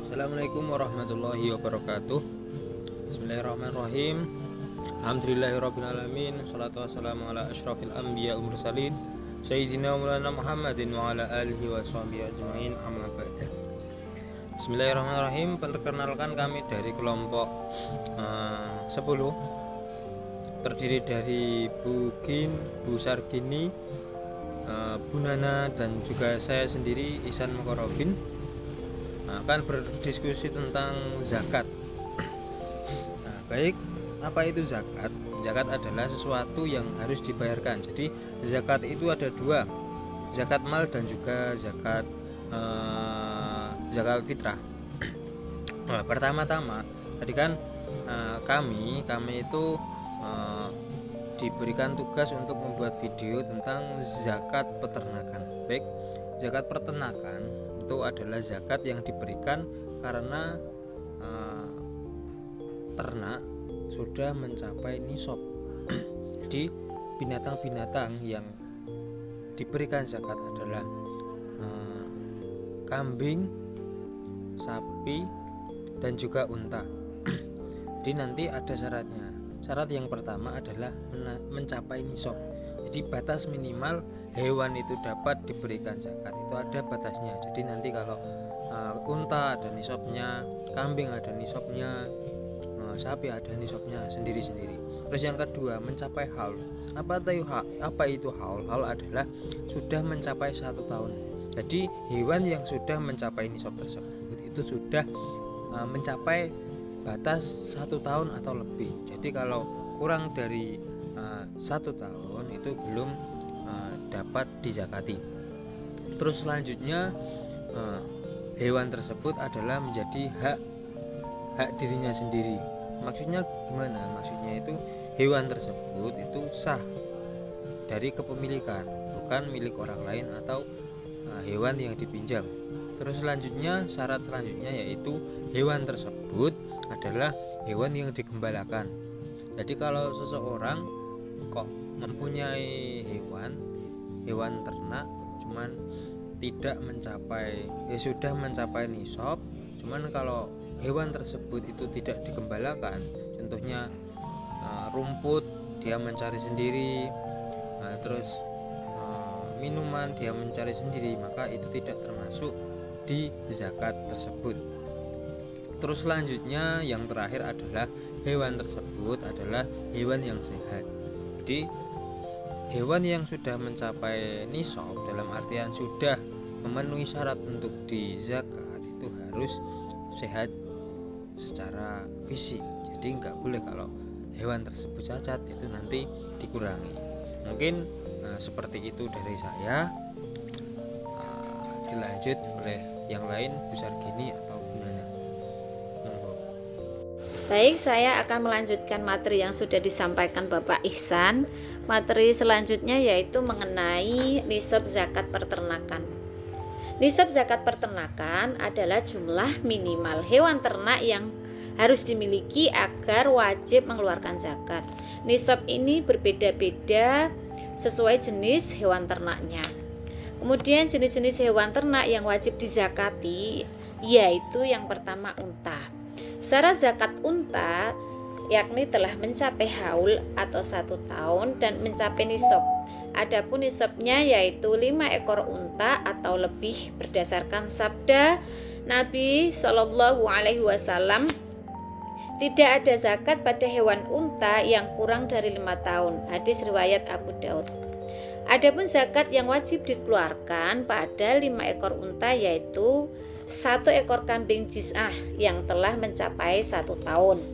Assalamualaikum warahmatullahi wabarakatuh. Bismillahirrahmanirrahim. Alhamdulillahirrabbilalamin. Salatu wassalamu ala asyrafil anbiya wal mursalin Sayyidina Maulana Muhammadin wa ala alihi wa sahbihi ajma'in, amma ba'da. Bismillahirrahmanirrahim. Perkenalkan, kami dari kelompok 10, terdiri dari Bu Gin, Bu Sargini, Bu Nana, dan juga saya sendiri, Ihsan Mukarrabin, akan berdiskusi tentang zakat. Baik, apa itu zakat? Zakat adalah sesuatu yang harus dibayarkan. Jadi zakat itu ada dua, zakat mal dan juga zakat fitrah. Nah, pertama-tama tadi kan kami itu diberikan tugas untuk membuat video tentang zakat peternakan. Baik, zakat peternakan itu adalah zakat yang diberikan karena ternak sudah mencapai nisab. Jadi binatang-binatang yang diberikan zakat adalah kambing, sapi, dan juga unta. Jadi nanti ada syaratnya. Syarat yang pertama adalah mencapai nisab. Jadi batas minimal hewan itu dapat diberikan zakat itu ada batasnya. Jadi nanti kalau unta ada nisabnya, kambing ada nisabnya, sapi ada nisabnya sendiri-sendiri. Terus yang kedua, mencapai haul. Apa itu haul? Haul adalah sudah mencapai 1 tahun. Jadi hewan yang sudah mencapai nisab tersebut itu sudah mencapai batas 1 tahun atau lebih. Jadi kalau kurang dari 1 tahun itu belum dapat dizakati. Terus selanjutnya hewan tersebut adalah menjadi hak dirinya sendiri. Maksudnya gimana? Maksudnya itu hewan tersebut itu sah dari kepemilikan, bukan milik orang lain atau hewan yang dipinjam. Terus selanjutnya, syarat selanjutnya yaitu hewan tersebut adalah hewan yang digembalakan. Jadi kalau seseorang kok mempunyai hewan ternak cuman tidak mencapai sudah mencapai nisab, cuman kalau hewan tersebut itu tidak digembalakan, contohnya rumput dia mencari sendiri, terus minuman dia mencari sendiri, maka itu tidak termasuk di zakat tersebut. Terus selanjutnya yang terakhir adalah hewan tersebut adalah hewan yang sehat. Jadi hewan yang sudah mencapai nisab dalam artian sudah memenuhi syarat untuk dizakat itu harus sehat secara fisik. Jadi nggak boleh kalau hewan tersebut cacat itu nanti dikurangi. Mungkin seperti itu dari saya. Dilanjut oleh yang lain, besar gini atau gimana? Monggo. Baik, saya akan melanjutkan materi yang sudah disampaikan Bapak Ihsan. Materi selanjutnya yaitu mengenai nisab zakat peternakan. Nisab zakat peternakan adalah jumlah minimal hewan ternak yang harus dimiliki agar wajib mengeluarkan zakat. Nisab ini berbeda-beda sesuai jenis hewan ternaknya. Kemudian jenis-jenis hewan ternak yang wajib dizakati yaitu yang pertama unta. Syarat zakat unta yakni telah mencapai haul atau 1 tahun dan mencapai nisab. Adapun nisabnya yaitu 5 ekor unta atau lebih berdasarkan sabda Nabi Shallallahu Alaihi Wasallam, tidak ada zakat pada hewan unta yang kurang dari 5 tahun. Hadis riwayat Abu Daud. Adapun zakat yang wajib dikeluarkan pada 5 ekor unta yaitu 1 ekor kambing jiz'ah yang telah mencapai 1 tahun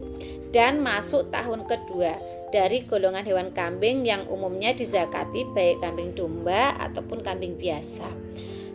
dan masuk tahun kedua dari golongan hewan kambing yang umumnya dizakati baik kambing domba ataupun kambing biasa.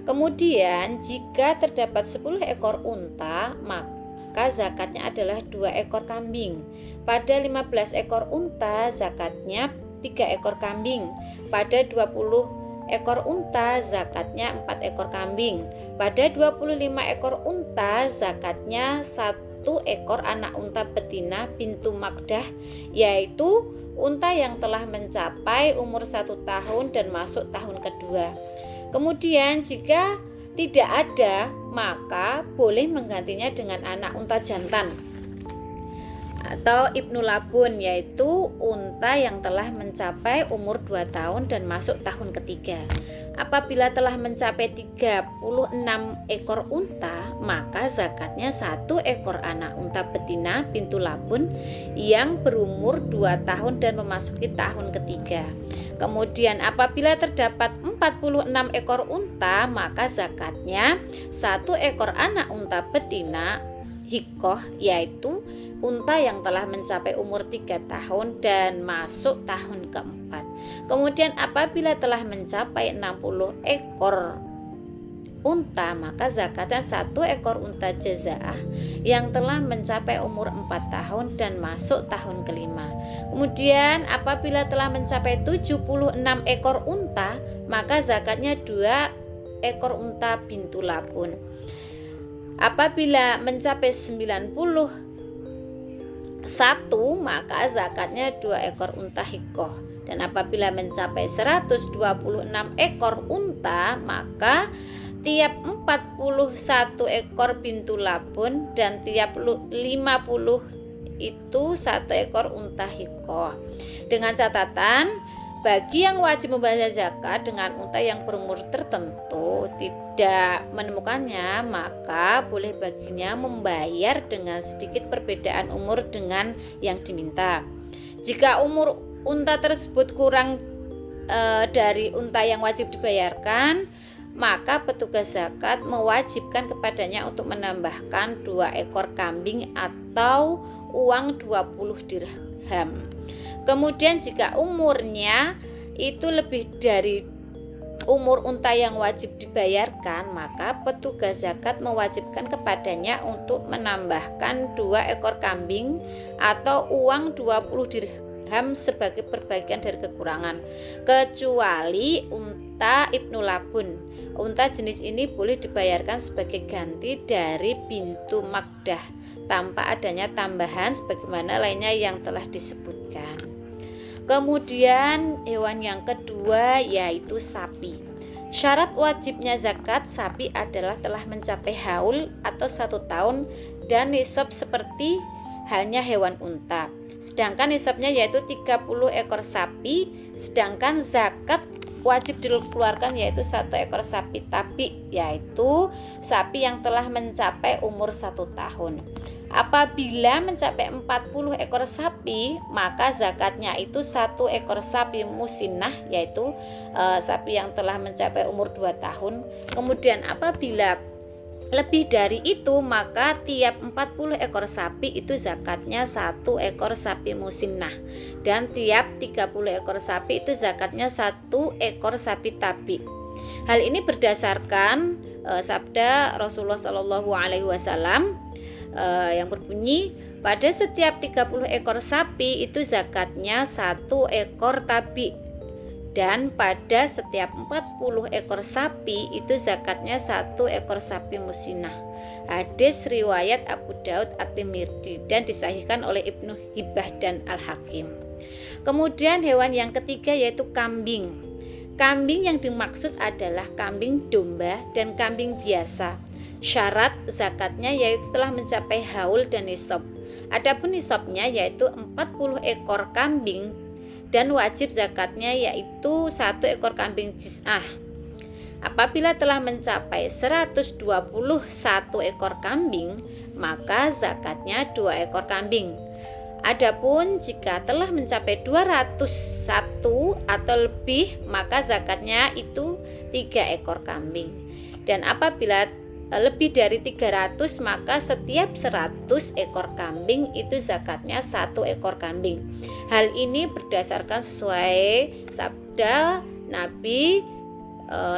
Kemudian jika terdapat 10 ekor unta, maka zakatnya adalah 2 ekor kambing. Pada 15 ekor unta zakatnya 3 ekor kambing. Pada 20 ekor unta zakatnya 4 ekor kambing. Pada 25 ekor unta zakatnya 1 ekor anak unta betina pintu Makdah, yaitu unta yang telah mencapai umur 1 tahun dan masuk tahun kedua. Kemudian jika tidak ada maka boleh menggantinya dengan anak unta jantan atau ibnu labun, yaitu unta yang telah mencapai umur 2 tahun dan masuk tahun ketiga. Apabila telah mencapai 36 ekor unta, maka zakatnya 1 ekor anak unta betina bintu labun yang berumur 2 tahun dan memasuki tahun ketiga. Kemudian apabila terdapat 46 ekor unta, maka zakatnya 1 ekor anak unta betina hikoh, yaitu unta yang telah mencapai umur 3 tahun dan masuk tahun keempat. Kemudian apabila telah mencapai 60 ekor unta, maka zakatnya 1 ekor unta jazaah yang telah mencapai umur 4 tahun dan masuk tahun kelima. Kemudian apabila telah mencapai 76 ekor unta, maka zakatnya 2 ekor unta bintu labun. Apabila mencapai 91, maka zakatnya 2 ekor unta hikoh. Dan apabila mencapai 126 ekor unta, maka tiap 41 ekor bintu labun dan tiap 50 itu 1 ekor unta hikoh. Dengan catatan, bagi yang wajib membayar zakat dengan unta yang berumur tertentu tidak menemukannya, maka boleh baginya membayar dengan sedikit perbedaan umur dengan yang diminta. Jika umur unta tersebut kurang dari unta yang wajib dibayarkan, maka petugas zakat mewajibkan kepadanya untuk menambahkan 2 ekor kambing atau uang 20 dirham. Kemudian jika umurnya itu lebih dari umur unta yang wajib dibayarkan, maka petugas zakat mewajibkan kepadanya untuk menambahkan 2 ekor kambing atau uang 20 dirham sebagai perbagian dari kekurangan, kecuali unta ibnu labun. Unta jenis ini boleh dibayarkan sebagai ganti dari bintu makdah tanpa adanya tambahan sebagaimana lainnya yang telah disebutkan. Kemudian hewan yang kedua yaitu sapi. Syarat wajibnya zakat sapi adalah telah mencapai haul atau 1 tahun dan nisab seperti halnya hewan unta. Sedangkan nisabnya yaitu 30 ekor sapi, sedangkan zakat wajib dikeluarkan yaitu 1 ekor sapi tabi, yaitu sapi yang telah mencapai umur 1 tahun. Apabila mencapai 40 ekor sapi, maka zakatnya itu 1 ekor sapi musinnah, yaitu sapi yang telah mencapai umur 2 tahun. Kemudian apabila lebih dari itu, maka tiap 40 ekor sapi itu zakatnya 1 ekor sapi musinnah, dan tiap 30 ekor sapi itu zakatnya 1 ekor sapi tabi. Hal ini berdasarkan sabda Rasulullah SAW yang berbunyi, pada setiap 30 ekor sapi itu zakatnya 1 ekor tabi, dan pada setiap 40 ekor sapi itu zakatnya 1 ekor sapi musinnah. Hadis riwayat Abu Daud At-Tirmidzi dan disahihkan oleh Ibnu Hibbah dan Al-Hakim. Kemudian hewan yang ketiga yaitu kambing. Kambing yang dimaksud adalah kambing domba dan kambing biasa. Syarat zakatnya yaitu telah mencapai haul dan nisab. Adapun nisabnya yaitu 40 ekor kambing dan wajib zakatnya yaitu 1 ekor kambing jiz'ah. Apabila telah mencapai 121 ekor kambing, maka zakatnya 2 ekor kambing. Adapun jika telah mencapai 201 atau lebih, maka zakatnya itu 3 ekor kambing. Dan apabila lebih dari 300, maka setiap 100 ekor kambing itu zakatnya 1 ekor kambing. Hal ini berdasarkan sesuai sabda Nabi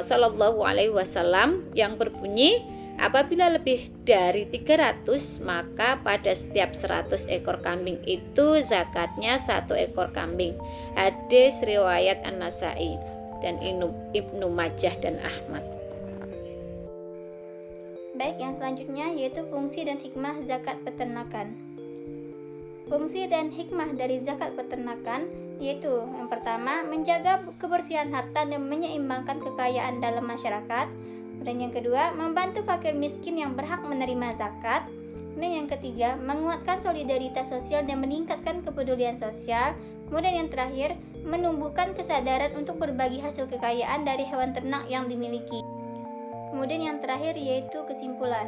Shallallahu Alaihi Wasallam yang berbunyi, apabila lebih dari 300, maka pada setiap 100 ekor kambing itu zakatnya 1 ekor kambing. Hadis riwayat An-Nasai dan Ibnu Majah dan Ahmad. Baik, yang selanjutnya yaitu fungsi dan hikmah zakat peternakan. Fungsi dan hikmah dari zakat peternakan yaitu yang pertama, menjaga kebersihan harta dan menyeimbangkan kekayaan dalam masyarakat. Kemudian yang kedua, membantu fakir miskin yang berhak menerima zakat. Kemudian yang ketiga, menguatkan solidaritas sosial dan meningkatkan kepedulian sosial. Kemudian yang terakhir, menumbuhkan kesadaran untuk berbagi hasil kekayaan dari hewan ternak yang dimiliki. Kemudian yang terakhir yaitu kesimpulan.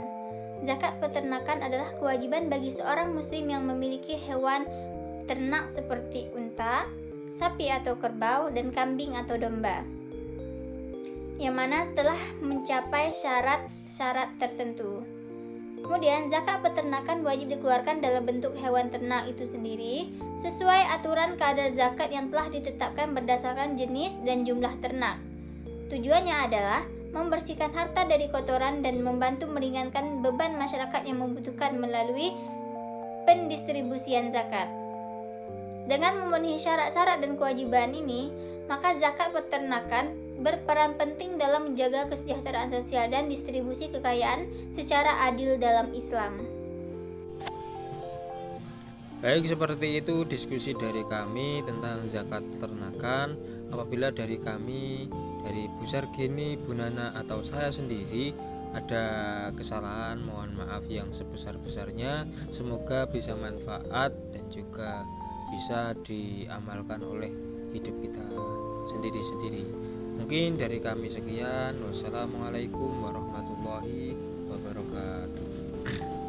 Zakat peternakan adalah kewajiban bagi seorang muslim yang memiliki hewan ternak seperti unta, sapi atau kerbau, dan kambing atau domba, yang mana telah mencapai syarat-syarat tertentu. Kemudian zakat peternakan wajib dikeluarkan dalam bentuk hewan ternak itu sendiri sesuai aturan kadar zakat yang telah ditetapkan berdasarkan jenis dan jumlah ternak. Tujuannya adalah membersihkan harta dari kotoran dan membantu meringankan beban masyarakat yang membutuhkan melalui pendistribusian zakat. Dengan memenuhi syarat-syarat dan kewajiban ini, maka zakat peternakan berperan penting dalam menjaga kesejahteraan sosial dan distribusi kekayaan secara adil dalam Islam. Baik, seperti itu diskusi dari kami tentang zakat peternakan. Apabila dari kami, dari Bu Sargini, Bu Nana, atau saya sendiri ada kesalahan, mohon maaf yang sebesar-besarnya. Semoga bisa manfaat dan juga bisa diamalkan oleh hidup kita sendiri-sendiri. Mungkin dari kami sekian. Wassalamualaikum warahmatullahi wabarakatuh.